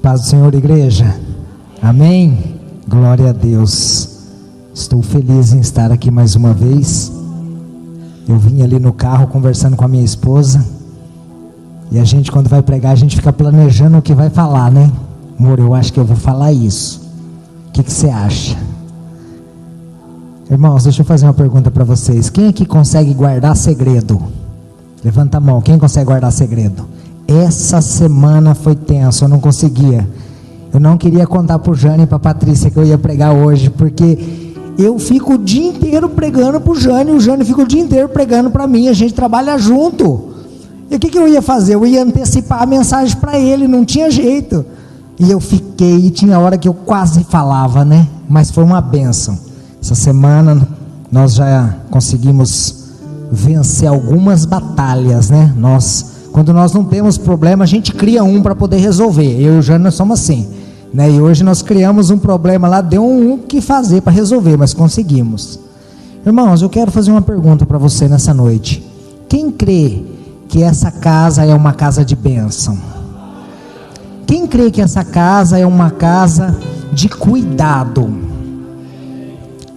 Paz do Senhor, igreja. Amém? Glória a Deus. Estou feliz em estar aqui mais uma vez. Eu vim ali no carro conversando com a minha esposa. E a gente, quando vai pregar, a gente fica planejando o que vai falar, né? Amor, eu acho que eu vou falar isso. O que você acha? Irmãos, deixa eu fazer uma pergunta para vocês. Quem aqui consegue guardar segredo? Levanta a mão. Quem consegue guardar segredo? Essa semana foi tenso, eu não conseguia. Eu não queria contar para o Jânio e para a Patrícia que eu ia pregar hoje, porque eu fico o dia inteiro pregando para o Jânio fica o dia inteiro pregando para mim, a gente trabalha junto. E o que eu ia fazer? Eu ia antecipar a mensagem para ele, não tinha jeito. E eu fiquei, e tinha hora que eu quase falava, né? Mas foi uma bênção. Essa semana nós já conseguimos vencer algumas batalhas, né? Quando nós não temos problema, a gente cria um para poder resolver. Eu e o Jânio, nós somos assim, né? E hoje nós criamos um problema lá, deu um que fazer para resolver, mas conseguimos. Irmãos, eu quero fazer uma pergunta para você nessa noite. Quem crê que essa casa é uma casa de bênção? Quem crê que essa casa é uma casa de cuidado?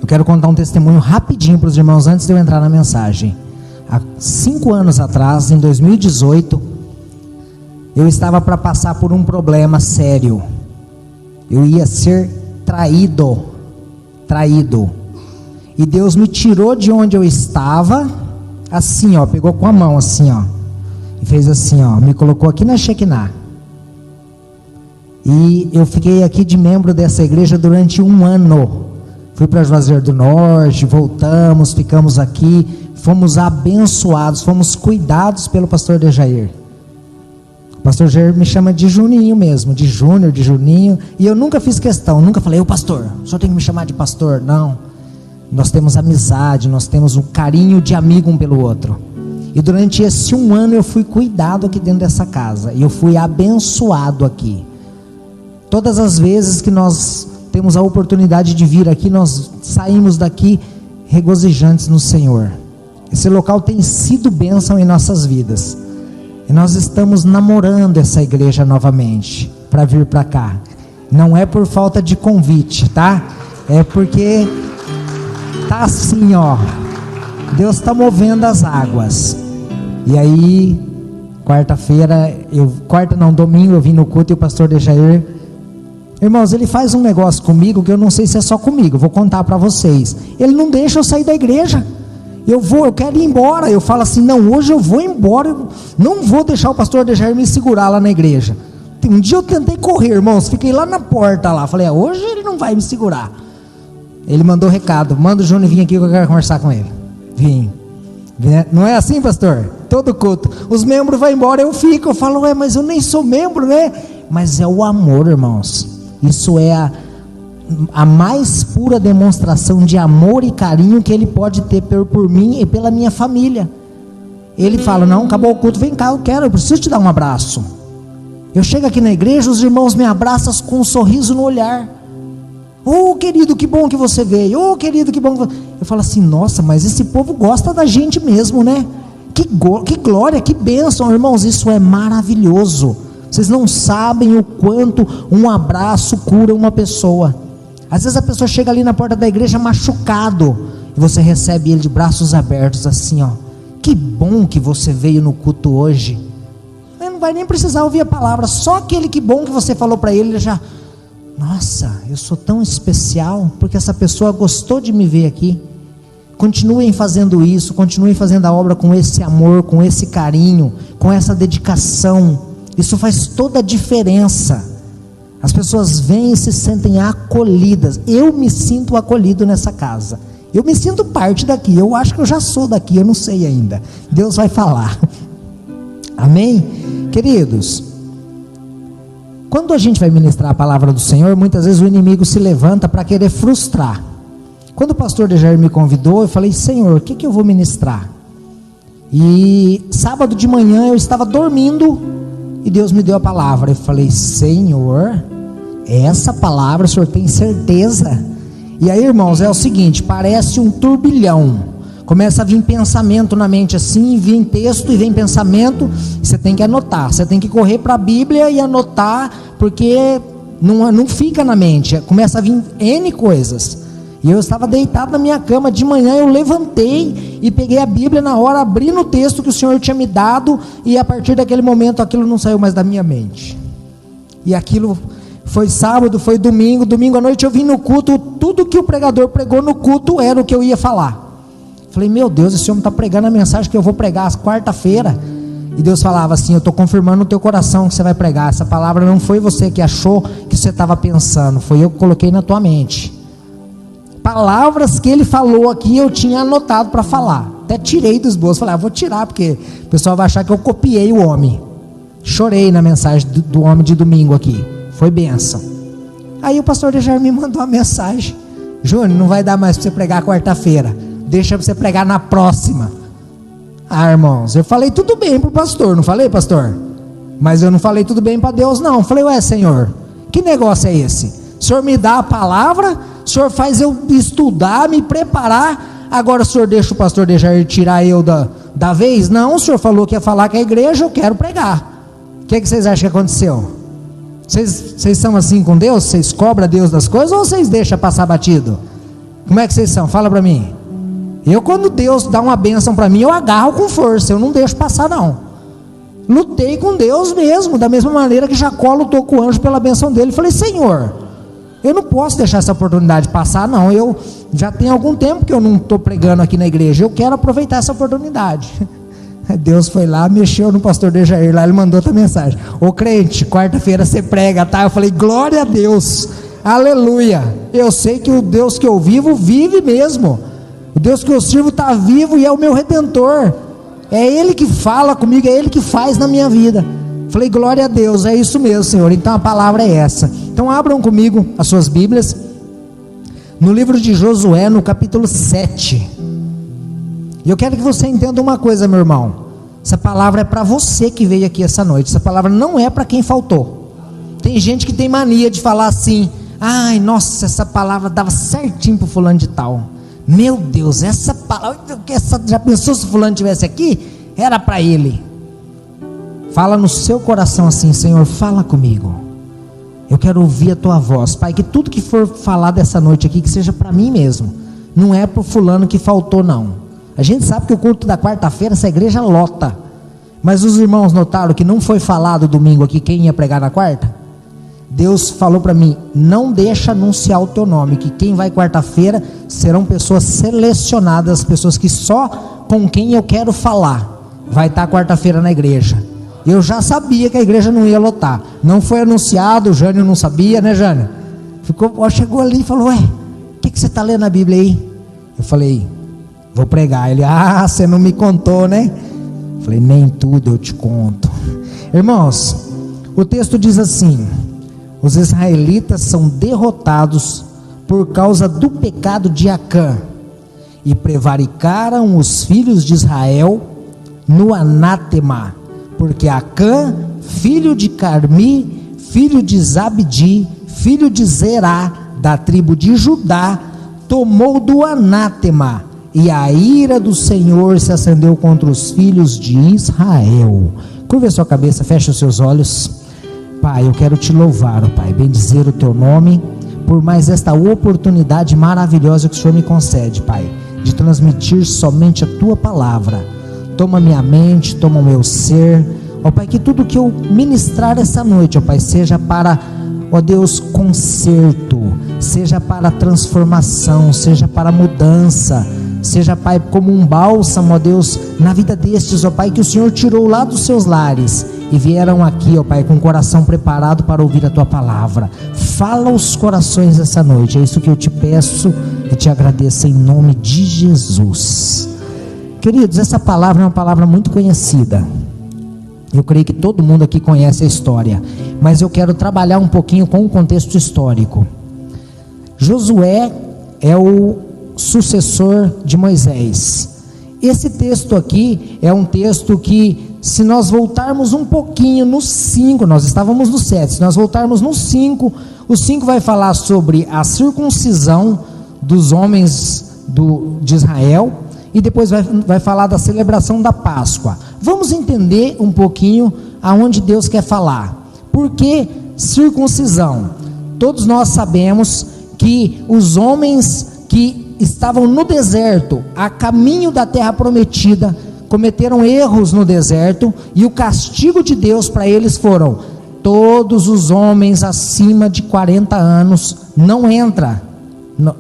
Eu quero contar um testemunho rapidinho para os irmãos antes de eu entrar na mensagem. Há 5 anos atrás, em 2018, eu estava para passar por um problema sério. Eu ia ser traído. E Deus me tirou de onde eu estava, assim ó, pegou com a mão assim ó, e fez assim ó, me colocou aqui na Shekinah. E eu fiquei aqui de membro dessa igreja durante 1 ano. Fui para Juazeiro do Norte, voltamos, ficamos aqui, fomos abençoados, fomos cuidados pelo pastor Dejair. O pastor Dejair me chama de Juninho mesmo, de Júnior, de Juninho, e eu nunca fiz questão, nunca falei, ô pastor, o senhor tem que me chamar de pastor, não. Nós temos amizade, nós temos um carinho de amigo um pelo outro. E durante esse 1 ano eu fui cuidado aqui dentro dessa casa, e eu fui abençoado aqui. Todas as vezes que nós temos a oportunidade de vir aqui, nós saímos daqui regozijantes no Senhor. Esse local tem sido bênção em nossas vidas, e nós estamos namorando essa igreja novamente, para vir para cá. Não é por falta de convite, tá? É porque tá assim ó, Deus está movendo as águas. E aí, domingo eu vim no culto e o pastor Dejair, irmãos, ele faz um negócio comigo que eu não sei se é só comigo, vou contar para vocês. Ele não deixa eu sair da igreja. Eu quero ir embora. Eu falo assim, não, hoje eu vou embora, eu não vou deixar o pastor Dejair me segurar lá na igreja. Um dia eu tentei correr, irmãos, fiquei lá na porta lá, falei, hoje ele não vai me segurar. Ele mandou recado, manda o Júnior vir aqui que eu quero conversar com ele. Vim. Não é assim, pastor? Todo culto, os membros vão embora, eu fico, eu falo, mas eu nem sou membro, né? Mas é o amor, irmãos. Isso é a mais pura demonstração de amor e carinho que ele pode ter por mim e pela minha família. Ele fala, não, acabou o culto, vem cá, eu preciso te dar um abraço. Eu chego aqui na igreja, os irmãos me abraçam com um sorriso no olhar. Ô querido, que bom que você veio. Ô querido, que bom que você... Eu falo assim, nossa, mas esse povo gosta da gente mesmo, né? Que glória, que bênção, irmãos, isso é maravilhoso. Vocês não sabem o quanto um abraço cura uma pessoa. Às vezes a pessoa chega ali na porta da igreja machucado, e você recebe ele de braços abertos assim ó, que bom que você veio no culto hoje. Ele não vai nem precisar ouvir a palavra, só aquele que bom que você falou para ele, ele já, nossa, eu sou tão especial, porque essa pessoa gostou de me ver aqui. Continuem fazendo isso, continuem fazendo a obra com esse amor, com esse carinho, com essa dedicação. Isso faz toda a diferença. As pessoas vêm e se sentem acolhidas. Eu me sinto acolhido nessa casa. Eu me sinto parte daqui. Eu acho que eu já sou daqui, eu não sei ainda. Deus vai falar. Amém? Queridos, quando a gente vai ministrar a palavra do Senhor, muitas vezes o inimigo se levanta para querer frustrar. Quando o pastor Dejair me convidou, eu falei, Senhor, o que eu vou ministrar? E sábado de manhã eu estava dormindo e Deus me deu a palavra. Eu falei, Senhor, essa palavra o Senhor tem certeza? E aí, irmãos, é o seguinte, parece um turbilhão. Começa a vir pensamento na mente assim, vem texto e vem pensamento, você tem que anotar, você tem que correr para a Bíblia e anotar, porque não fica na mente, começa a vir N coisas. E eu estava deitado na minha cama, de manhã eu levantei e peguei a Bíblia na hora, abri no texto que o Senhor tinha me dado, e a partir daquele momento aquilo não saiu mais da minha mente. E aquilo foi sábado, foi domingo à noite eu vim no culto, tudo que o pregador pregou no culto era o que eu ia falar. Falei, meu Deus, esse homem está pregando a mensagem que eu vou pregar às quarta-feira. E Deus falava assim, eu estou confirmando no teu coração que você vai pregar, essa palavra não foi você que achou que você estava pensando, foi eu que coloquei na tua mente. Palavras que ele falou aqui eu tinha anotado para falar, até tirei dos bolsos, falei, vou tirar porque o pessoal vai achar que eu copiei o homem. Chorei na mensagem do homem de domingo aqui, foi bênção. Aí o pastor Dejair me mandou uma mensagem, Júnior, não vai dar mais para você pregar quarta-feira, deixa você pregar na próxima. Irmãos, eu falei tudo bem para o pastor, não falei, pastor? Mas eu não falei tudo bem para Deus não. Falei, ué, Senhor, que negócio é esse? O Senhor me dá a palavra, o Senhor faz eu estudar, me preparar, agora o Senhor deixa o pastor Dejair tirar eu da vez? Não, o Senhor falou que ia falar com a igreja, eu quero pregar. O que vocês acham que aconteceu? Vocês são assim com Deus? Vocês cobram Deus das coisas ou vocês deixam passar batido? Como é que vocês são? Fala para mim. Eu, quando Deus dá uma bênção para mim, eu agarro com força, eu não deixo passar não. Lutei com Deus mesmo, da mesma maneira que Jacó lutou com o anjo pela bênção dele. Falei, Senhor, eu não posso deixar essa oportunidade passar não, eu já tenho algum tempo que eu não estou pregando aqui na igreja, eu quero aproveitar essa oportunidade. Deus foi lá, mexeu no pastor Dejair lá, ele mandou outra mensagem, ô crente, quarta-feira você prega, tá? Eu falei, glória a Deus, aleluia, eu sei que o Deus que eu vivo, vive mesmo, o Deus que eu sirvo está vivo e é o meu Redentor, é Ele que fala comigo, é Ele que faz na minha vida. Falei, glória a Deus, é isso mesmo, Senhor, então a palavra é essa. Então abram comigo as suas Bíblias, no livro de Josué, no capítulo 7, e eu quero que você entenda uma coisa, meu irmão, essa palavra é para você que veio aqui essa noite, essa palavra não é para quem faltou. Tem gente que tem mania de falar assim, ai, nossa, essa palavra dava certinho para o fulano de tal, meu Deus, essa palavra, já pensou se fulano estivesse aqui? Era para ele. Fala no seu coração assim, Senhor, fala comigo, eu quero ouvir a tua voz, Pai, que tudo que for falar dessa noite aqui, que seja para mim mesmo, não é para o fulano que faltou não. A gente sabe que o culto da quarta-feira, essa igreja lota, mas os irmãos notaram que não foi falado domingo aqui quem ia pregar na quarta? Deus falou para mim, não deixa anunciar o teu nome, que quem vai quarta-feira serão pessoas selecionadas, pessoas que só com quem eu quero falar, vai estar quarta-feira na igreja. Eu já sabia que a igreja não ia lotar, não foi anunciado, o Jânio não sabia, né Jânio? Chegou ali e falou, ué, o que você está lendo na Bíblia aí? Eu falei, vou pregar. Ele, você não me contou, né? Eu falei, nem tudo eu te conto. Irmãos, o texto diz assim, os israelitas são derrotados por causa do pecado de Acã, e prevaricaram os filhos de Israel no anátema, porque Acã, filho de Carmi, filho de Zabdi, filho de Zerá, da tribo de Judá, tomou do anátema, e a ira do Senhor se acendeu contra os filhos de Israel. Curva a sua cabeça, feche os seus olhos. Pai, eu quero te louvar, ó Pai, bendizer o teu nome, por mais esta oportunidade maravilhosa que o Senhor me concede, Pai, de transmitir somente a tua palavra. Toma minha mente, toma o meu ser, ó Pai, que tudo que eu ministrar essa noite, ó Pai, seja para, ó Deus, conserto, seja para transformação, seja para mudança, seja, Pai, como um bálsamo, ó Deus, na vida destes, ó Pai, que o Senhor tirou lá dos seus lares e vieram aqui, ó Pai, com o coração preparado para ouvir a tua palavra. Fala os corações essa noite, é isso que eu te peço e te agradeço em nome de Jesus. Queridos, essa palavra é uma palavra muito conhecida, eu creio que todo mundo aqui conhece a história, mas eu quero trabalhar um pouquinho com o contexto histórico. Josué é o sucessor de Moisés. Esse texto aqui é um texto que, se nós voltarmos um pouquinho no 5, nós estávamos no 7, se nós voltarmos no 5, o 5 vai falar sobre a circuncisão dos homens de Israel, e depois vai falar da celebração da Páscoa. Vamos entender um pouquinho aonde Deus quer falar, porque circuncisão. Todos nós sabemos que os homens que estavam no deserto, a caminho da terra prometida, cometeram erros no deserto, e o castigo de Deus para eles foram: todos os homens acima de 40 anos não entram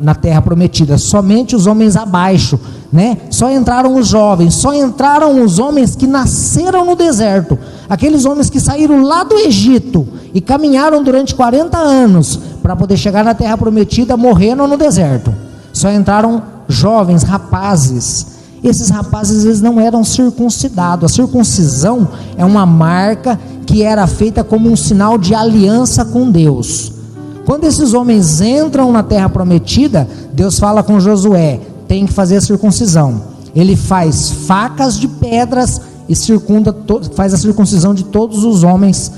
na terra prometida, somente os homens abaixo, né? Só entraram os jovens, só entraram os homens que nasceram no deserto, aqueles homens que saíram lá do Egito e caminharam durante 40 anos para poder chegar na terra prometida, morreram no deserto. Só entraram jovens, rapazes. Esses rapazes, eles não eram circuncidados. A circuncisão é uma marca que era feita como um sinal de aliança com Deus. Quando esses homens entram na terra prometida, Deus fala com Josué: tem que fazer a circuncisão. Ele faz facas de pedras e faz a circuncisão de todos os homens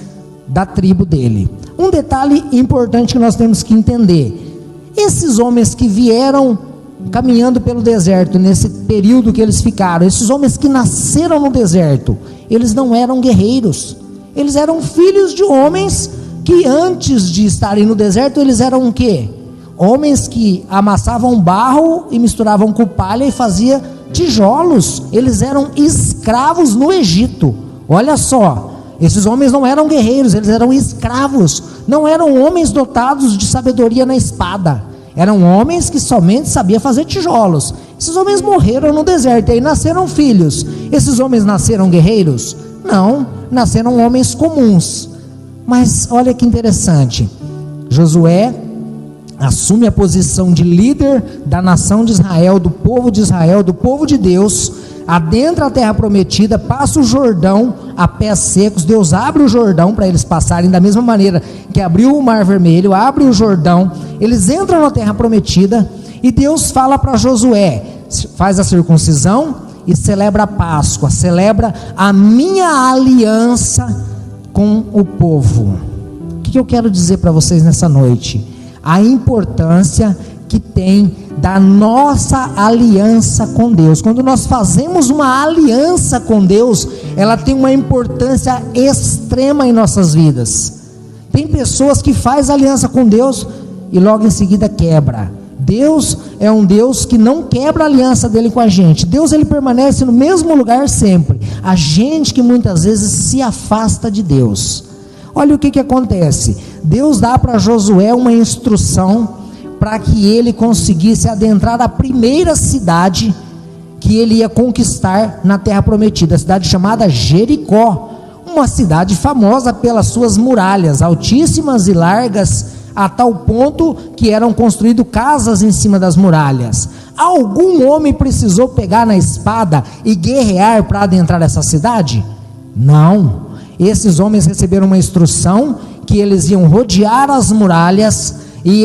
da tribo dele. Um detalhe importante que nós temos que entender: esses homens que vieram caminhando pelo deserto, nesse período que eles ficaram, esses homens que nasceram no deserto, eles não eram guerreiros. Eles eram filhos de homens que antes de estarem no deserto, eles eram o quê? Homens que amassavam barro e misturavam com palha e faziam tijolos. Eles eram escravos no Egito. Olha só, esses homens não eram guerreiros, eles eram escravos. Não eram homens dotados de sabedoria na espada. Eram homens que somente sabiam fazer tijolos. Esses homens morreram no deserto e aí nasceram filhos. Esses homens nasceram guerreiros? Não, nasceram homens comuns. Mas olha que interessante, Josué assume a posição de líder da nação de Israel, do povo de Deus, adentra a terra prometida, passa o Jordão a pés secos. Deus abre o Jordão para eles passarem, da mesma maneira que abriu o Mar Vermelho, abre o Jordão, eles entram na terra prometida, e Deus fala para Josué: faz a circuncisão e celebra a Páscoa, celebra a minha aliança com o povo. O que eu quero dizer para vocês nessa noite? A importância que tem da nossa aliança com Deus. Quando nós fazemos uma aliança com Deus, ela tem uma importância extrema em nossas vidas. Tem pessoas que fazem aliança com Deus e logo em seguida quebra. Deus é um Deus que não quebra a aliança dele com a gente. Deus, ele permanece no mesmo lugar sempre. A gente que muitas vezes se afasta de Deus. Olha o que acontece. Deus dá para Josué uma instrução para que ele conseguisse adentrar a primeira cidade que ele ia conquistar na terra prometida, a cidade chamada Jericó, uma cidade famosa pelas suas muralhas altíssimas e largas, a tal ponto que eram construídas casas em cima das muralhas. Algum homem precisou pegar na espada e guerrear para adentrar essa cidade? Não. Esses homens receberam uma instrução que eles iam rodear as muralhas, e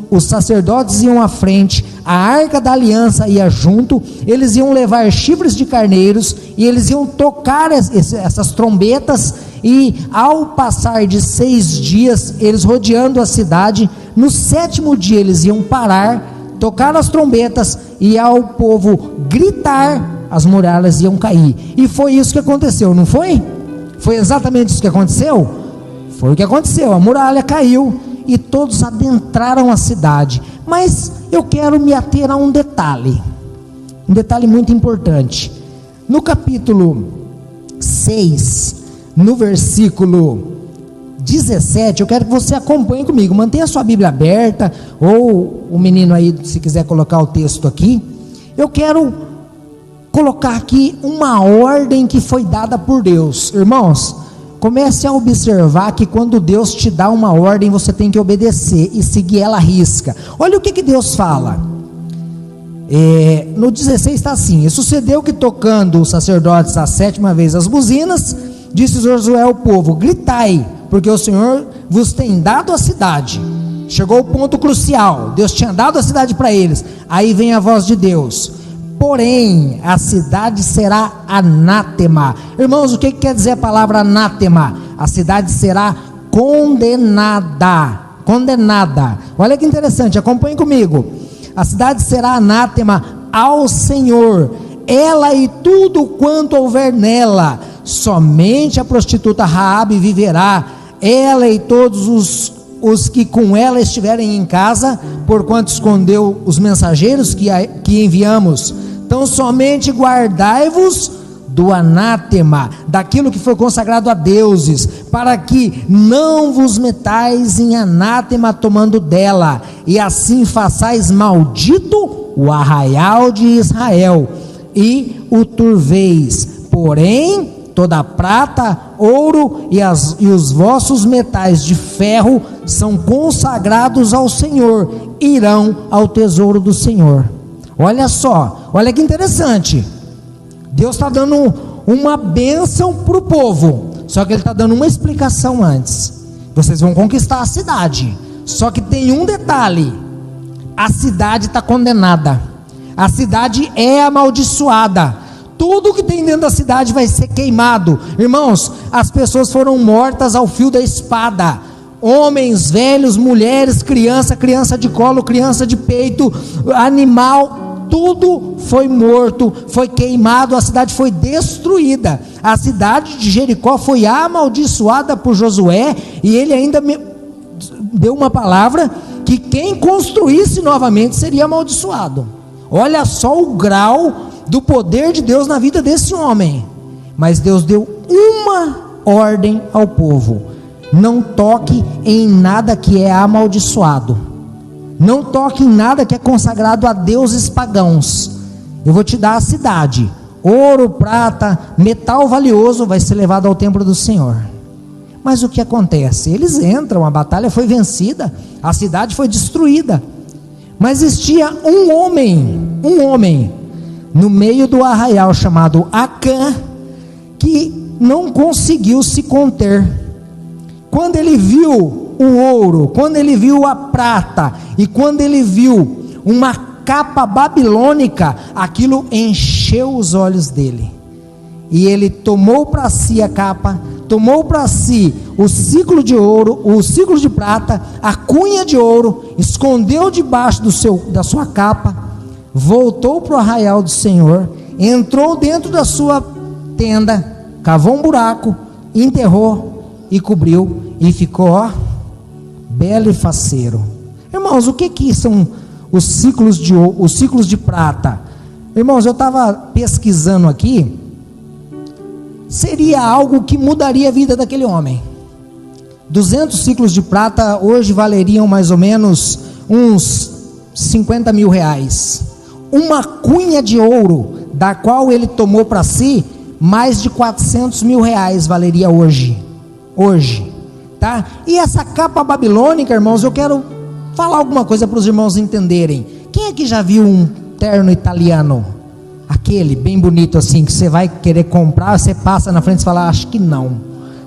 os sacerdotes iam à frente, a arca da aliança ia junto, eles iam levar chifres de carneiros, e eles iam tocar essas trombetas, e ao passar de 6 dias, eles rodeando a cidade, no 7º dia eles iam parar, tocar as trombetas, e ao povo gritar, as muralhas iam cair. E foi isso que aconteceu, não foi? Foi exatamente isso que aconteceu? Foi o que aconteceu, a muralha caiu, e todos adentraram a cidade. Mas eu quero me ater a um detalhe muito importante. No capítulo 6, no versículo 17, eu quero que você acompanhe comigo, mantenha a sua Bíblia aberta, ou o menino aí, se quiser colocar o texto aqui. Eu quero colocar aqui uma ordem que foi dada por Deus. Irmãos, comece a observar que quando Deus te dá uma ordem, você tem que obedecer e seguir ela à risca. Olha o que Deus fala. No 16 está assim: e sucedeu que, tocando os sacerdotes a 7ª vez as buzinas, disse Josué ao povo: gritai, porque o Senhor vos tem dado a cidade. Chegou o ponto crucial, Deus tinha dado a cidade para eles. Aí vem a voz de Deus: porém a cidade será anátema. Irmãos, o que quer dizer a palavra anátema? A cidade será condenada. Olha que interessante, acompanhe comigo. A cidade será anátema ao Senhor, ela e tudo quanto houver nela. Somente a prostituta Raabe viverá, ela e todos os que com ela estiverem em casa, porquanto escondeu os mensageiros que enviamos. Então somente guardai-vos do anátema, daquilo que foi consagrado a deuses, para que não vos metais em anátema tomando dela, e assim façais maldito o arraial de Israel, e o turveis. Porém, toda a prata, ouro e os vossos metais de ferro são consagrados ao Senhor, irão ao tesouro do Senhor. Olha só, olha que interessante. Deus está dando uma bênção para o povo, só que Ele está dando uma explicação antes. Vocês vão conquistar a cidade, só que tem um detalhe: a cidade está condenada, a cidade é amaldiçoada, tudo que tem dentro da cidade vai ser queimado. Irmãos, as pessoas foram mortas ao fio da espada, homens, velhos, mulheres, criança de colo, criança de peito, animal, tudo foi morto, foi queimado, a cidade foi destruída. A cidade de Jericó foi amaldiçoada por Josué, e ele ainda deu uma palavra que quem construísse novamente seria amaldiçoado. Olha só o grau do poder de Deus na vida desse homem. Mas Deus deu uma ordem ao povo: não toque em nada que é amaldiçoado, não toque em nada que é consagrado a deuses pagãos. Eu vou te dar a cidade, ouro, prata, metal valioso vai ser levado ao templo do Senhor. Mas o que acontece? Eles entram, a batalha foi vencida, a cidade foi destruída, mas existia um homem no meio do arraial chamado Acã, que não conseguiu se conter. Quando ele viu o ouro, quando ele viu a prata, e quando ele viu uma capa babilônica, aquilo encheu os olhos dele, e ele tomou para si a capa, tomou para si o ciclo de ouro, o ciclo de prata, a cunha de ouro, escondeu debaixo da sua capa, voltou para o arraial do Senhor, entrou dentro da sua tenda, cavou um buraco, enterrou e cobriu, e ficou, ó, belo e faceiro. Irmãos, o que são os ciclos de ouro, os ciclos de prata? Irmãos, eu estava pesquisando aqui, seria algo que mudaria a vida daquele homem. 200 ciclos de prata hoje valeriam mais ou menos uns 50 mil reais. Uma cunha de ouro, da qual ele tomou para si, mais de 400 mil reais valeria hoje, tá? E essa capa babilônica, irmãos, eu quero falar alguma coisa para os irmãos entenderem. Quem aqui já viu um terno italiano? Aquele bem bonito assim, que você vai querer comprar, você passa na frente e fala, acho que não,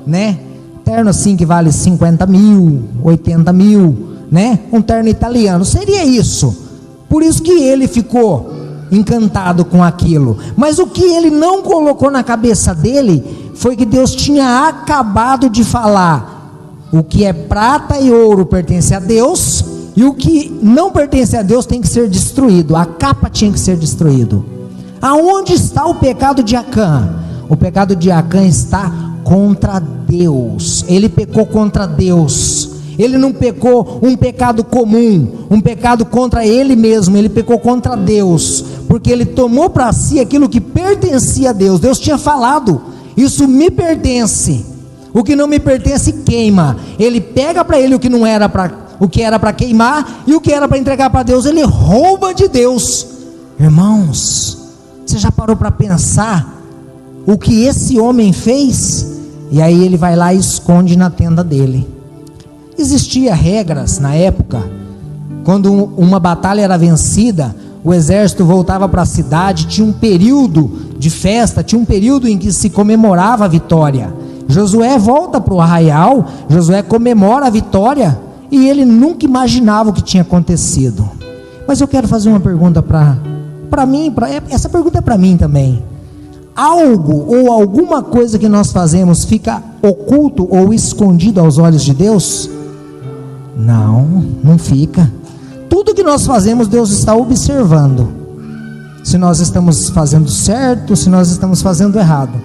né? Terno assim que vale 50 mil, 80 mil, né? Um terno italiano, seria isso. Por isso que ele ficou encantado com aquilo. Mas o que ele não colocou na cabeça dele foi que Deus tinha acabado de falar: o que é prata e ouro pertence a Deus, e o que não pertence a Deus tem que ser destruído. A capa tinha que ser destruído. Aonde está o pecado de Acã? O pecado de Acã está contra Deus. Ele pecou contra Deus. Ele não pecou um pecado comum, um pecado contra ele mesmo. Ele pecou contra Deus, porque ele tomou para si aquilo que pertencia a Deus. Deus tinha falado: isso me pertence, o que não me pertence queima. Ele pega para ele o que não era para, o que era para queimar, e o que era para entregar para Deus ele rouba de Deus. Irmãos, você já parou para pensar o que esse homem fez? E aí ele vai lá e esconde na tenda dele. Existia regras na época. Quando uma batalha era vencida, o exército voltava para a cidade, tinha um período de festa, tinha um período em que se comemorava a vitória. Josué volta para o arraial, Josué comemora a vitória, e ele nunca imaginava o que tinha acontecido. Mas eu quero fazer uma pergunta para mim, essa pergunta é para mim também. Algo ou alguma coisa que nós fazemos fica oculto ou escondido aos olhos de Deus? Não, não fica. Tudo que nós fazemos, Deus está observando. Se nós estamos fazendo certo, se nós estamos fazendo errado.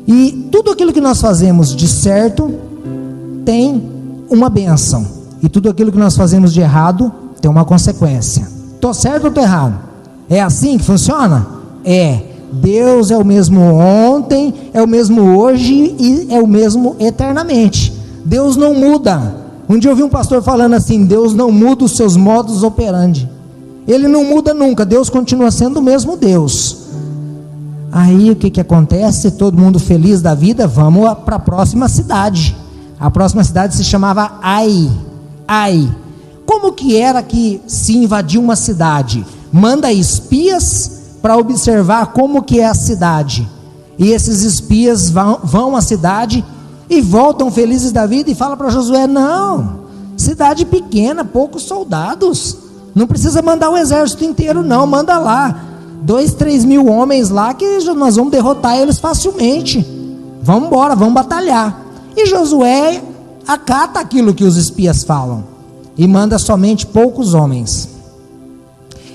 E tudo aquilo que nós fazemos de certo, tem uma bênção, e tudo aquilo que nós fazemos de errado tem uma consequência. Estou certo ou estou errado? É assim que funciona? É. Deus é o mesmo ontem, é o mesmo hoje e é o mesmo eternamente. Deus não muda. Um dia eu ouvi um pastor falando assim: Deus não muda os seus modus operandi. Ele não muda nunca, Deus continua sendo o mesmo Deus. Aí o que acontece? Todo mundo feliz da vida, vamos para a próxima cidade. A próxima cidade se chamava Ai. Como que era que se invadiu uma cidade? Manda espias para observar como que é a cidade, e esses espias vão à cidade e voltam felizes da vida e falam para Josué: não, cidade pequena, poucos soldados, não precisa mandar o exército inteiro não, manda lá 2-3 mil homens lá, que nós vamos derrotar eles facilmente, vamos embora, vamos batalhar. E Josué acata aquilo que os espias falam e manda somente poucos homens.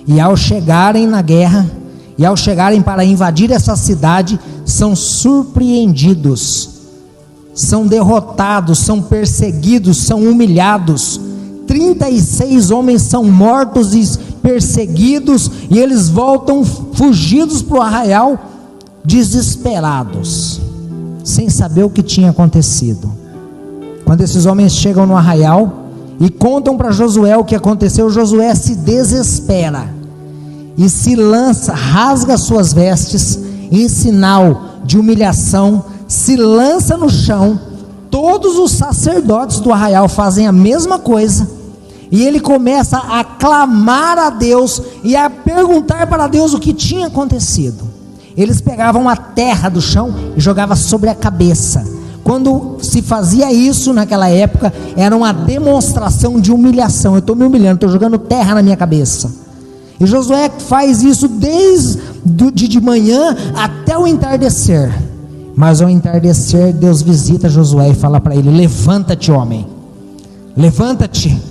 E ao chegarem na guerra, e ao chegarem para invadir essa cidade, são surpreendidos, são derrotados, são perseguidos, são humilhados. 36 homens são mortos e perseguidos, e eles voltam fugidos para o arraial, desesperados, sem saber o que tinha acontecido. Quando esses homens chegam no arraial e contam para Josué o que aconteceu, Josué se desespera e se lança, rasga suas vestes em sinal de humilhação, se lança no chão. Todos os sacerdotes do arraial fazem a mesma coisa, e ele começa a clamar a Deus e a perguntar para Deus o que tinha acontecido. Eles pegavam a terra do chão e jogavam sobre a cabeça. Quando se fazia isso naquela época, era uma demonstração de humilhação. Eu estou me humilhando, estou jogando terra na minha cabeça. E Josué faz isso desde de manhã até o entardecer. Mas ao entardecer, Deus visita Josué e fala para ele: levanta-te, homem, levanta-te.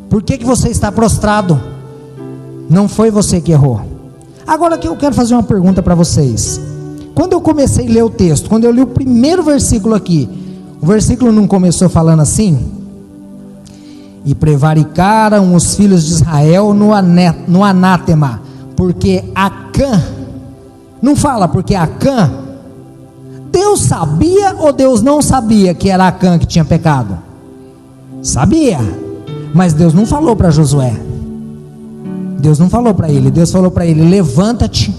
Por que você está prostrado? Não foi você que errou. Agora que eu quero fazer uma pergunta para vocês. Quando eu comecei a ler o texto, quando eu li o primeiro versículo aqui, o versículo não começou falando assim: e prevaricaram os filhos de Israel no anátema, porque Acã, não fala porque Acã, Deus sabia ou Deus não sabia que era Acã que tinha pecado? Sabia, mas Deus não falou para Josué, Deus não falou para ele, Deus falou para ele: levanta-te,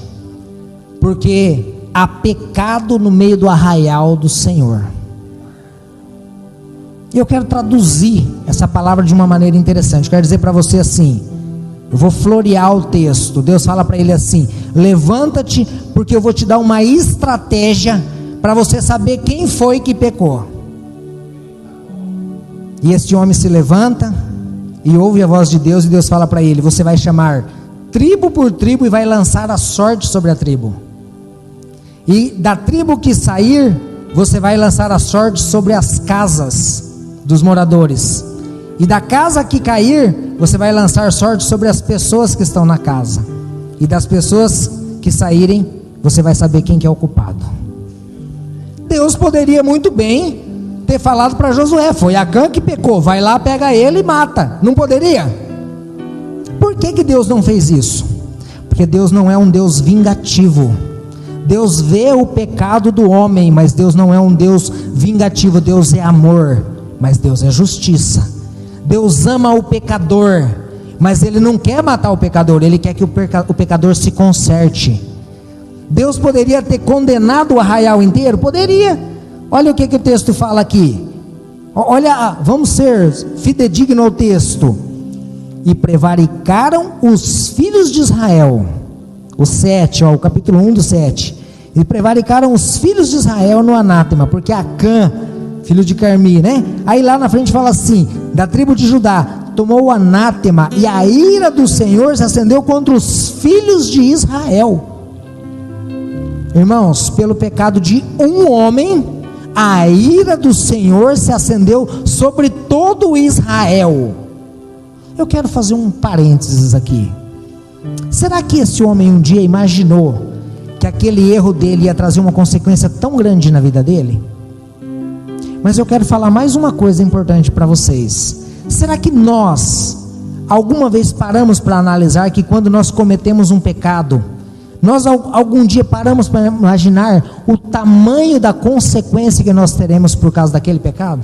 porque há pecado no meio do arraial do Senhor. E eu quero traduzir essa palavra de uma maneira interessante. Eu quero dizer para você assim, eu vou florear o texto. Deus fala para ele assim: levanta-te, porque eu vou te dar uma estratégia para você saber quem foi que pecou. E este homem se levanta e ouve a voz de Deus, e Deus fala para ele: você vai chamar tribo por tribo e vai lançar a sorte sobre a tribo. E da tribo que sair, você vai lançar a sorte sobre as casas dos moradores, e da casa que cair, você vai lançar sorte sobre as pessoas que estão na casa, e das pessoas que saírem, você vai saber quem que é o culpado. Deus poderia muito bem ter falado para Josué: foi Acã que pecou, vai lá, pega ele e mata. Não poderia? Por que Deus não fez isso? Porque Deus não é um Deus vingativo. Deus vê o pecado do homem, mas Deus não é um Deus vingativo. Deus é amor, mas Deus é justiça. Deus ama o pecador, mas Ele não quer matar o pecador, Ele quer que o pecador se conserte. Deus poderia ter condenado o arraial inteiro? Poderia. Olha o que o texto fala aqui. Olha, vamos ser fidedigno ao texto. E prevaricaram os filhos de Israel. O 7, o capítulo 1 do 7. E prevaricaram os filhos de Israel no anátema, porque Acã, filho de Carmi, né? Aí lá na frente fala assim: da tribo de Judá, tomou o anátema, e a ira do Senhor se acendeu contra os filhos de Israel. Irmãos, pelo pecado de um homem, a ira do Senhor se acendeu sobre todo Israel. Eu quero fazer um parênteses aqui. Será que esse homem um dia imaginou que aquele erro dele ia trazer uma consequência tão grande na vida dele? Mas eu quero falar mais uma coisa importante para vocês. Será que nós alguma vez paramos para analisar que quando nós cometemos um pecado, nós algum dia paramos para imaginar o tamanho da consequência que nós teremos por causa daquele pecado?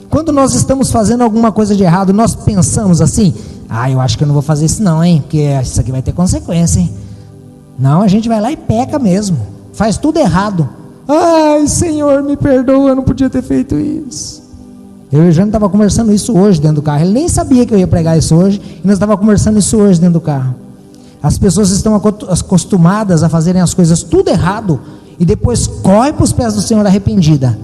Quando nós estamos fazendo alguma coisa de errado, nós pensamos assim: eu acho que eu não vou fazer isso não, hein, porque isso aqui vai ter consequência, hein? Não, a gente vai lá e peca mesmo, faz tudo errado. Ai, Senhor, me perdoa, eu não podia ter feito isso. Eu e o Jânio estava conversando isso hoje dentro do carro. Ele nem sabia que eu ia pregar isso hoje, e nós estávamos conversando isso hoje dentro do carro. As pessoas estão acostumadas a fazerem as coisas tudo errado, e depois correm para os pés do Senhor arrependida,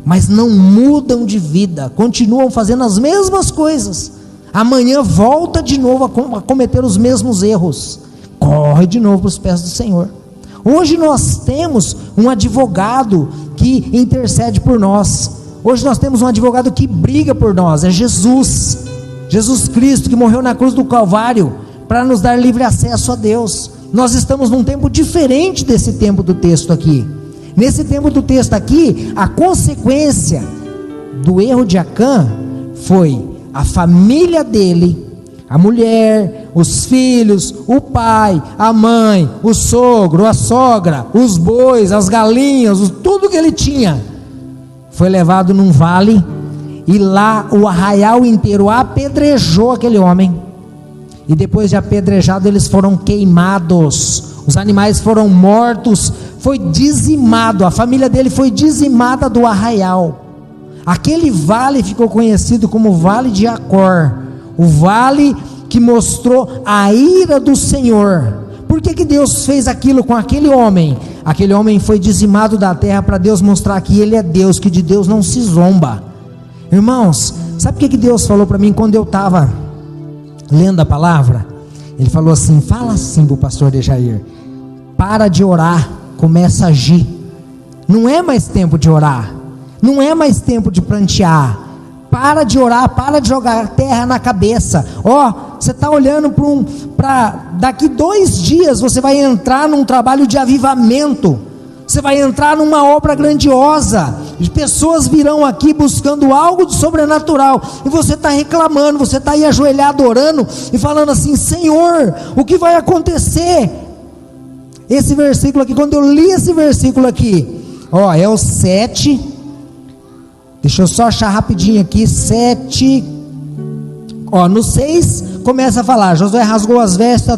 mas não mudam de vida, continuam fazendo as mesmas coisas. Amanhã volta de novo a cometer os mesmos erros, corre de novo para os pés do Senhor. Hoje nós temos um advogado que intercede por nós. Hoje nós temos um advogado que briga por nós, é Jesus Cristo, que morreu na cruz do Calvário para nos dar livre acesso a Deus. Nós estamos num tempo diferente desse tempo do texto aqui. Nesse tempo do texto aqui, a consequência do erro de Acã foi a família dele, a mulher, os filhos, o pai, a mãe, o sogro, a sogra, os bois, as galinhas, tudo que ele tinha, foi levado num vale, e lá o arraial inteiro apedrejou aquele homem, e depois de apedrejado eles foram queimados, os animais foram mortos, foi dizimado, a família dele foi dizimada do arraial. Aquele vale ficou conhecido como Vale de Acor, o vale que mostrou a ira do Senhor. Por que Deus fez aquilo com aquele homem? Aquele homem foi dizimado da terra para Deus mostrar que Ele é Deus, que de Deus não se zomba. Irmãos, sabe o que Deus falou para mim quando eu estava lendo a palavra? Ele falou assim: fala assim para o pastor Dejair, para de orar, começa a agir. Não é mais tempo de orar, não é mais tempo de plantear. Para de orar, para de jogar terra na cabeça. Você está olhando para daqui 2 dias você vai entrar num trabalho de avivamento, você vai entrar numa obra grandiosa, pessoas virão aqui buscando algo de sobrenatural, e você está reclamando, você está aí ajoelhado orando, e falando assim: Senhor, o que vai acontecer? Esse versículo aqui, quando eu li esse versículo aqui, é o 7, deixa eu só achar rapidinho aqui, 7, no 6, começa a falar: Josué rasgou as vestes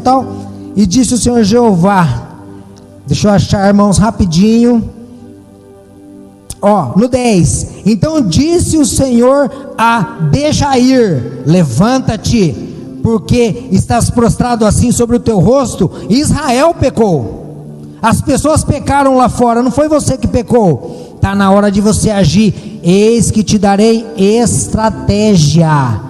e disse o Senhor Jeová, deixa eu achar, irmãos, rapidinho, no 10, então disse o Senhor a Dejair: levanta-te, porque estás prostrado assim sobre o teu rosto. Israel pecou, as pessoas pecaram lá fora, não foi você que pecou. Está na hora de você agir. Eis que te darei estratégia.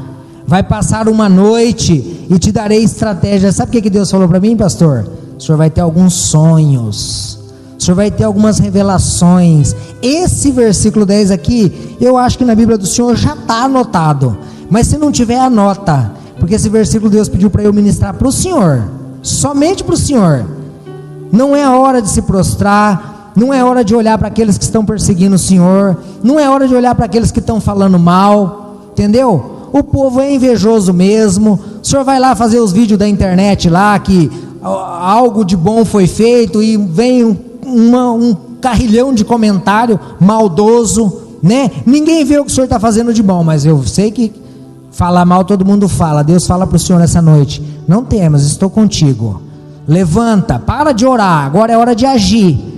Vai passar uma noite e te darei estratégia. Sabe o que Deus falou para mim, pastor? O senhor vai ter alguns sonhos, o senhor vai ter algumas revelações. Esse versículo 10 aqui, eu acho que na Bíblia do Senhor já está anotado, mas se não tiver, anota, porque esse versículo Deus pediu para eu ministrar para o senhor, somente para o senhor. Não é a hora de se prostrar, não é hora de olhar para aqueles que estão perseguindo o Senhor, não é hora de olhar para aqueles que estão falando mal, entendeu? O povo é invejoso mesmo. O senhor vai lá fazer os vídeos da internet lá, que algo de bom foi feito, e vem um carrilhão de comentário maldoso, né? Ninguém vê o que o senhor está fazendo de bom, mas eu sei que falar mal todo mundo fala. Deus fala para o senhor essa noite: não temas, estou contigo. Levanta, para de orar, agora é hora de agir.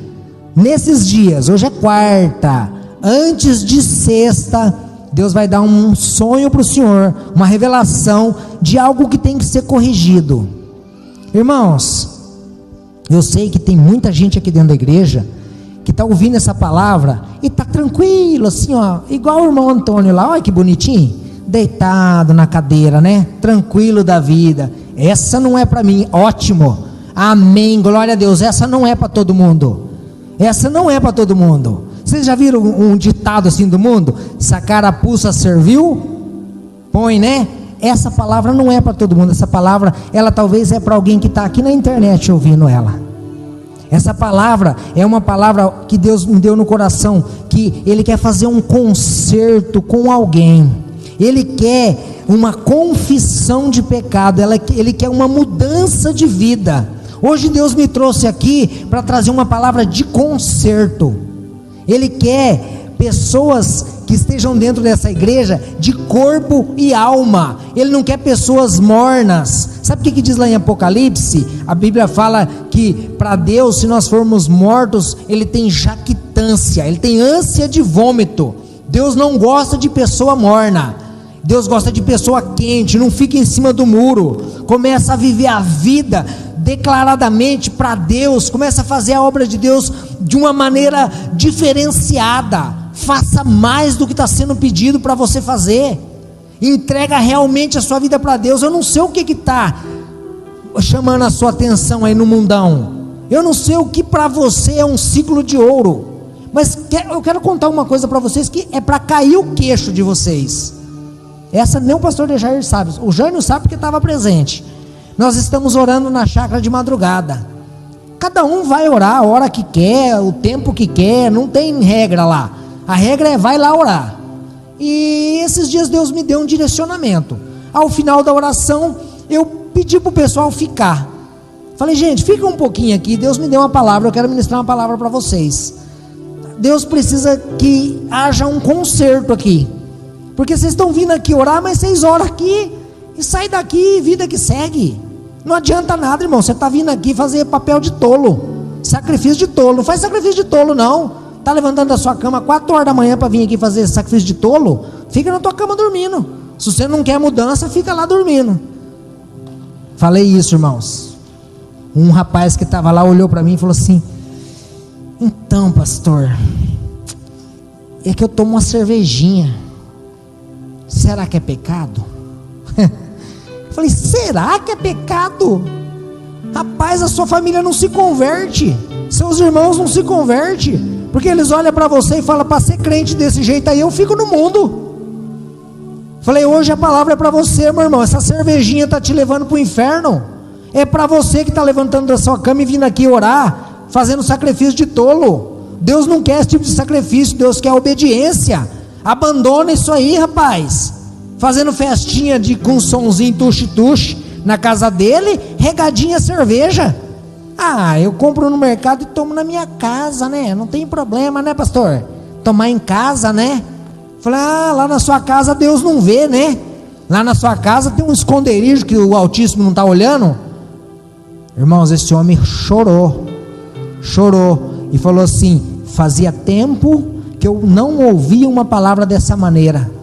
Nesses dias, hoje é quarta, antes de sexta, Deus vai dar um sonho para o senhor, uma revelação de algo que tem que ser corrigido. Irmãos, eu sei que tem muita gente aqui dentro da igreja que está ouvindo essa palavra e está tranquilo, assim, igual o irmão Antônio lá, olha que bonitinho, deitado na cadeira, né? Tranquilo da vida. Essa não é para mim. Ótimo, amém, glória a Deus. Essa não é para todo mundo. Essa não é para todo mundo. Vocês já viram um ditado assim do mundo? Se a carapuça serviu, põe, né? Essa palavra não é para todo mundo. Essa palavra, ela talvez é para alguém que está aqui na internet ouvindo ela. Essa palavra é uma palavra que Deus me deu no coração, que ele quer fazer um conserto com alguém, ele quer uma confissão de pecado, ele quer uma mudança de vida. Hoje Deus me trouxe aqui para trazer uma palavra de conserto. Ele quer pessoas que estejam dentro dessa igreja de corpo e alma. Ele não quer pessoas mornas. Sabe o que diz lá em Apocalipse? A Bíblia fala que para Deus, se nós formos mortos, Ele tem jactância, Ele tem ânsia de vômito. Deus não gosta de pessoa morna, Deus gosta de pessoa quente. Não fica em cima do muro, começa a viver a vida declaradamente para Deus, começa a fazer a obra de Deus de uma maneira diferenciada. Faça mais do que está sendo pedido para você fazer, entrega realmente a sua vida para Deus. Eu não sei o que está chamando a sua atenção aí no mundão, eu não sei o que para você é um ciclo de ouro, mas eu quero contar uma coisa para vocês que é para cair o queixo de vocês. Essa nem o pastor Dejair sabe, o Jânio sabe porque estava presente. Nós estamos orando na chácara de madrugada. Cada um vai orar a hora que quer, o tempo que quer, não tem regra lá. A regra é vai lá orar. E esses dias Deus me deu um direcionamento. Ao final da oração, eu pedi para o pessoal ficar. Falei, gente, fica um pouquinho aqui, Deus me deu uma palavra, eu quero ministrar uma palavra para vocês. Deus precisa que haja um conserto aqui, porque vocês estão vindo aqui orar, mas vocês oram aqui e saem daqui, vida que segue. Não adianta nada, irmão, você está vindo aqui fazer papel de tolo, sacrifício de tolo. Não faz sacrifício de tolo não. Está levantando da sua cama 4 horas da manhã para vir aqui fazer sacrifício de tolo? Fica na tua cama dormindo. Se você não quer mudança, fica lá dormindo. Falei isso, irmãos. Um rapaz que estava lá olhou para mim e falou assim: então, pastor, é que eu tomo uma cervejinha, será que é pecado? Falei, será que é pecado? Rapaz, a sua família não se converte, seus irmãos não se convertem, porque eles olham para você e falam, para ser crente desse jeito aí eu fico no mundo. Falei, hoje a palavra é para você, meu irmão. Essa cervejinha está te levando para o inferno. É para você que está levantando da sua cama e vindo aqui orar, fazendo sacrifício de tolo. Deus não quer esse tipo de sacrifício, Deus quer obediência. Abandona isso aí, rapaz. Fazendo festinha com sonzinho tuxe-tuxe na casa dele, regadinha cerveja. Ah, eu compro no mercado e tomo na minha casa, né? Não tem problema, né, pastor? Tomar em casa, né? Falei, lá na sua casa Deus não vê, né? Lá na sua casa tem um esconderijo que o Altíssimo não está olhando. Irmãos, esse homem chorou e falou assim, fazia tempo que eu não ouvia uma palavra dessa maneira.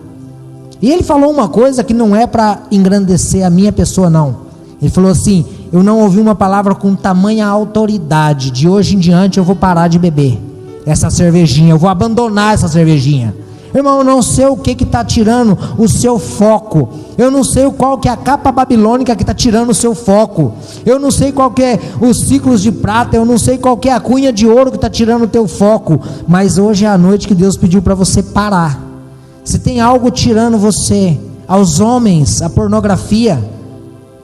E ele falou uma coisa que não é para engrandecer a minha pessoa não. Ele falou assim, eu não ouvi uma palavra com tamanha autoridade. De hoje em diante eu vou parar de beber essa cervejinha, eu vou abandonar essa cervejinha. Irmão, eu não sei o que está tirando o seu foco. Eu não sei qual que é a capa babilônica que está tirando o seu foco. Eu não sei qual que é os ciclos de prata. Eu não sei qual que é a cunha de ouro que está tirando o teu foco. Mas hoje é a noite que Deus pediu para você parar. Se tem algo tirando você, aos homens, a pornografia,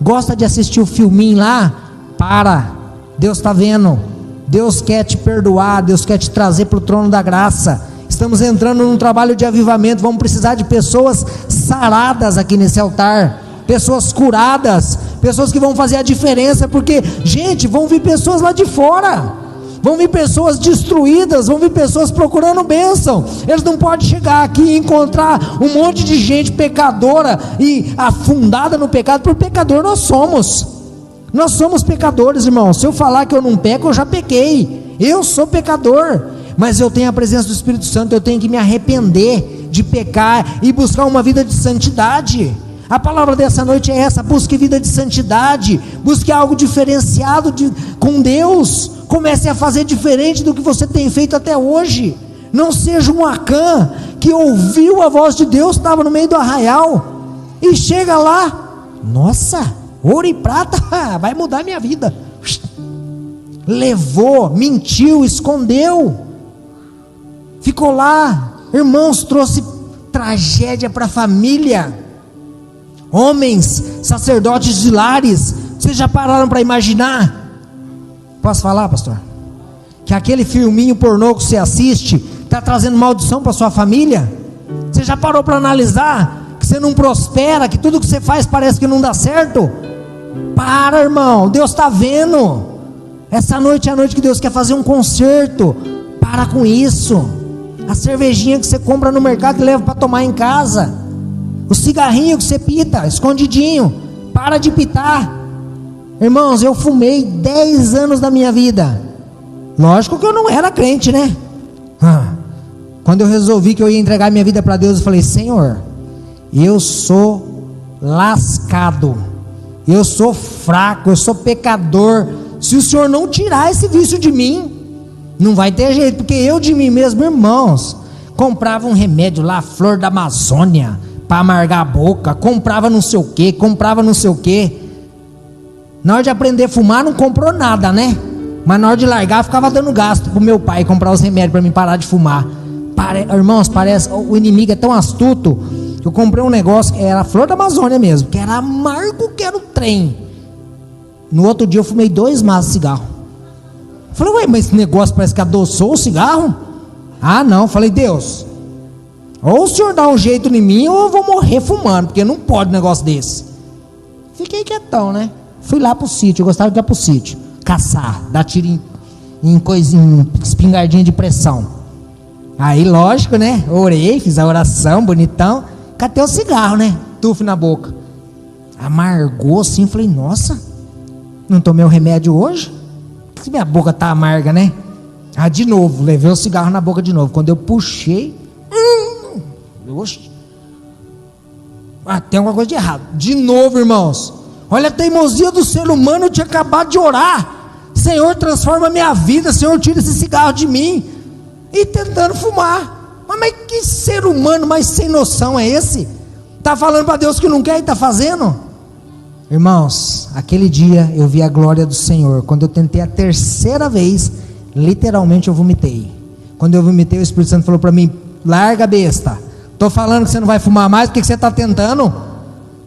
gosta de assistir o filminho lá, para. Deus está vendo. Deus quer te perdoar. Deus quer te trazer para o trono da graça. Estamos entrando num trabalho de avivamento. Vamos precisar de pessoas saradas aqui nesse altar, pessoas curadas, pessoas que vão fazer a diferença, porque, gente, vão vir pessoas lá de fora, vão vir pessoas destruídas, vão vir pessoas procurando bênção. Eles não podem chegar aqui e encontrar um monte de gente pecadora e afundada no pecado. Por pecador nós somos pecadores, irmão. Se eu falar que eu não peco, eu já pequei. Eu sou pecador, mas eu tenho a presença do Espírito Santo. Eu tenho que me arrepender de pecar e buscar uma vida de santidade. A palavra dessa noite é essa: busque vida de santidade, busque algo diferenciado com Deus. Comece a fazer diferente do que você tem feito até hoje. Não seja um Acã que ouviu a voz de Deus, estava no meio do arraial e chega lá, nossa, ouro e prata, vai mudar minha vida. Levou, mentiu, escondeu, ficou lá. Irmãos, trouxe tragédia para a família. Homens, sacerdotes de lares, vocês já pararam para imaginar? Posso falar, pastor? Que aquele filminho pornô que você assiste está trazendo maldição para sua família? Você já parou para analisar que você não prospera, que tudo que você faz parece que não dá certo? Para, irmão, Deus está vendo. Essa noite é a noite que Deus quer fazer um conserto. Para com isso. A cervejinha que você compra no mercado e leva para tomar em casa, o cigarrinho que você pita escondidinho, para de pitar. Irmãos, eu fumei 10 anos da minha vida. Lógico que eu não era crente, né? Quando eu resolvi que eu ia entregar minha vida para Deus, eu falei: Senhor, eu sou lascado, eu sou fraco, eu sou pecador. Se o Senhor não tirar esse vício de mim, não vai ter jeito. Porque eu de mim mesmo, irmãos, comprava um remédio lá, flor da Amazônia, para amargar a boca, comprava não sei o que, comprava não sei o que. Na hora de aprender a fumar não comprou nada, né? Mas na hora de largar ficava dando gasto pro meu pai comprar os remédios para mim parar de fumar. Irmãos, parece, o inimigo é tão astuto, que eu comprei um negócio que era a flor da Amazônia mesmo, que era amargo que era o trem. No outro dia eu fumei 2 maços de cigarro. Falei: ué, mas esse negócio parece que adoçou o cigarro? Ah não, falei: Deus, ou o Senhor dá um jeito em mim, ou eu vou morrer fumando, porque não pode um negócio desse. Fiquei quietão, né? Fui lá pro sítio, eu gostava de ir pro sítio, caçar, dar tiro em coisinha, espingardinha de pressão. Aí lógico, né? Orei, fiz a oração, bonitão. Catei o cigarro, né? Tufo na boca. Amargou assim, falei: nossa, não tomei o remédio hoje? Que minha boca tá amarga, né? Ah, de novo, levei o cigarro na boca de novo. Quando eu puxei, tem alguma coisa de errado. De novo, irmãos. Olha a teimosia do ser humano. Eu tinha acabado de orar: Senhor, transforma a minha vida, Senhor, tira esse cigarro de mim. E tentando fumar. Mas que ser humano mais sem noção é esse? Está falando para Deus que não quer e está fazendo? Irmãos, aquele dia eu vi a glória do Senhor. Quando eu tentei a 3ª vez, literalmente eu vomitei. Quando eu vomitei, o Espírito Santo falou para mim: larga, besta. Estou falando que você não vai fumar mais, porque você está tentando?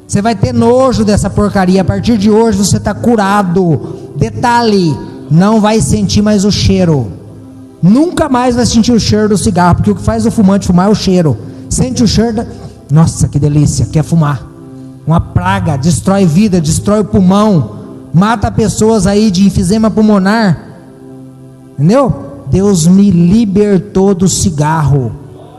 Você vai ter nojo dessa porcaria. A partir de hoje você está curado. Detalhe: não vai sentir mais o cheiro. Nunca mais vai sentir o cheiro do cigarro, porque o que faz o fumante fumar é o cheiro. Sente o cheiro nossa, que delícia, quer fumar. Uma praga, destrói vida, destrói o pulmão, mata pessoas aí de enfisema pulmonar. Entendeu? Deus me libertou do cigarro.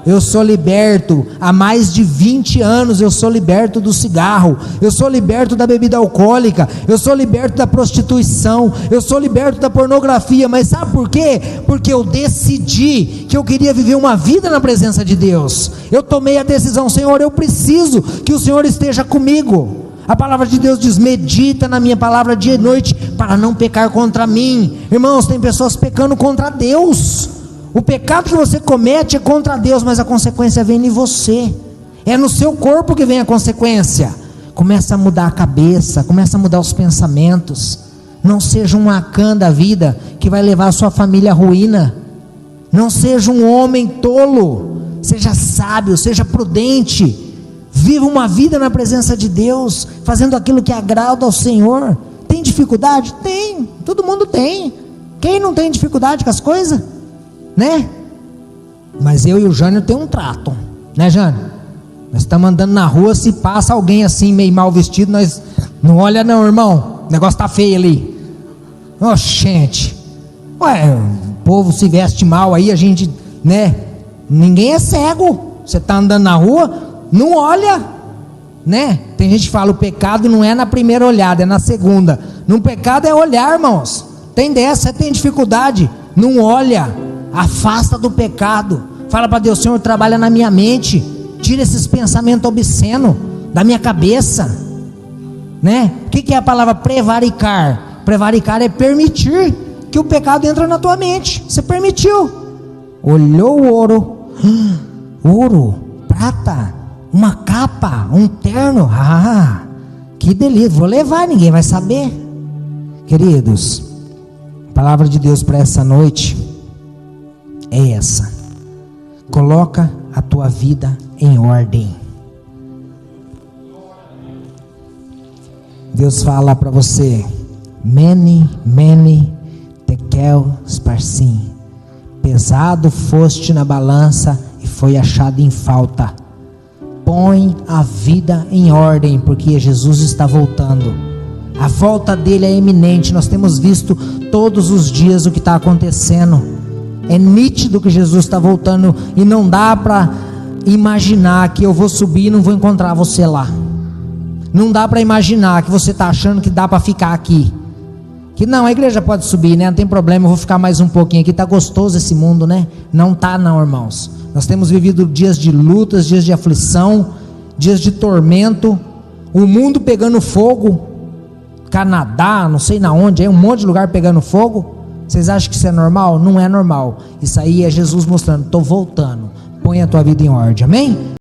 Eu sou liberto, há mais de 20 anos eu sou liberto do cigarro, eu sou liberto da bebida alcoólica, eu sou liberto da prostituição, eu sou liberto da pornografia. Mas sabe por quê? Porque eu decidi que eu queria viver uma vida na presença de Deus. Eu tomei a decisão: Senhor, eu preciso que o Senhor esteja comigo. A palavra de Deus diz: medita na minha palavra dia e noite, para não pecar contra mim. Irmãos, tem pessoas pecando contra Deus. O pecado que você comete é contra Deus, mas a consequência vem em você. É no seu corpo que vem a consequência. Começa a mudar a cabeça, começa a mudar os pensamentos. Não seja um Acã da vida que vai levar a sua família à ruína. Não seja um homem tolo. Seja sábio, seja prudente. Viva uma vida na presença de Deus, fazendo aquilo que agrada ao Senhor. Tem dificuldade? Tem, todo mundo tem. Quem não tem dificuldade com as coisas? Né? Mas eu e o Jânio tem um trato, né, Jânio? Nós estamos andando na rua, se passa alguém assim meio mal vestido, nós não olha não, irmão, o negócio tá feio ali. Gente, ué, o povo se veste mal aí, a gente, né? Ninguém é cego. Você está andando na rua, não olha, né? Tem gente que fala: o pecado não é na primeira olhada, é na segunda. No pecado é olhar, irmãos. Tem dessa, você tem dificuldade, não olha. Afasta do pecado. Fala para Deus: Senhor, trabalha na minha mente, tira esses pensamentos obscenos da minha cabeça, né? O que é a palavra prevaricar? Prevaricar é permitir que o pecado entre na tua mente. Você permitiu. Olhou o ouro, ouro, prata, uma capa, um terno. Ah, que delícia, vou levar, ninguém vai saber. Queridos, a palavra de Deus para essa noite é essa: coloca a tua vida em ordem. Deus fala para você: Mene, Mene, Tekel, Sparsim. pesado foste na balança e foi achado em falta. Põe a vida em ordem, porque Jesus está voltando. A volta dele é iminente. Nós temos visto todos os dias o que está acontecendo. É nítido que Jesus está voltando, e não dá para imaginar que eu vou subir e não vou encontrar você lá. Não dá para imaginar que você está achando que dá para ficar aqui, que não, a igreja pode subir, né? Não tem problema, eu vou ficar mais um pouquinho aqui, está gostoso esse mundo, né? Não está não, irmãos. Nós temos vivido dias de lutas, dias de aflição, dias de tormento, o mundo pegando fogo, Canadá, não sei na onde, um monte de lugar pegando fogo. Vocês acham que isso é normal? Não é normal. Isso aí é Jesus mostrando: estou voltando, põe a tua vida em ordem, amém?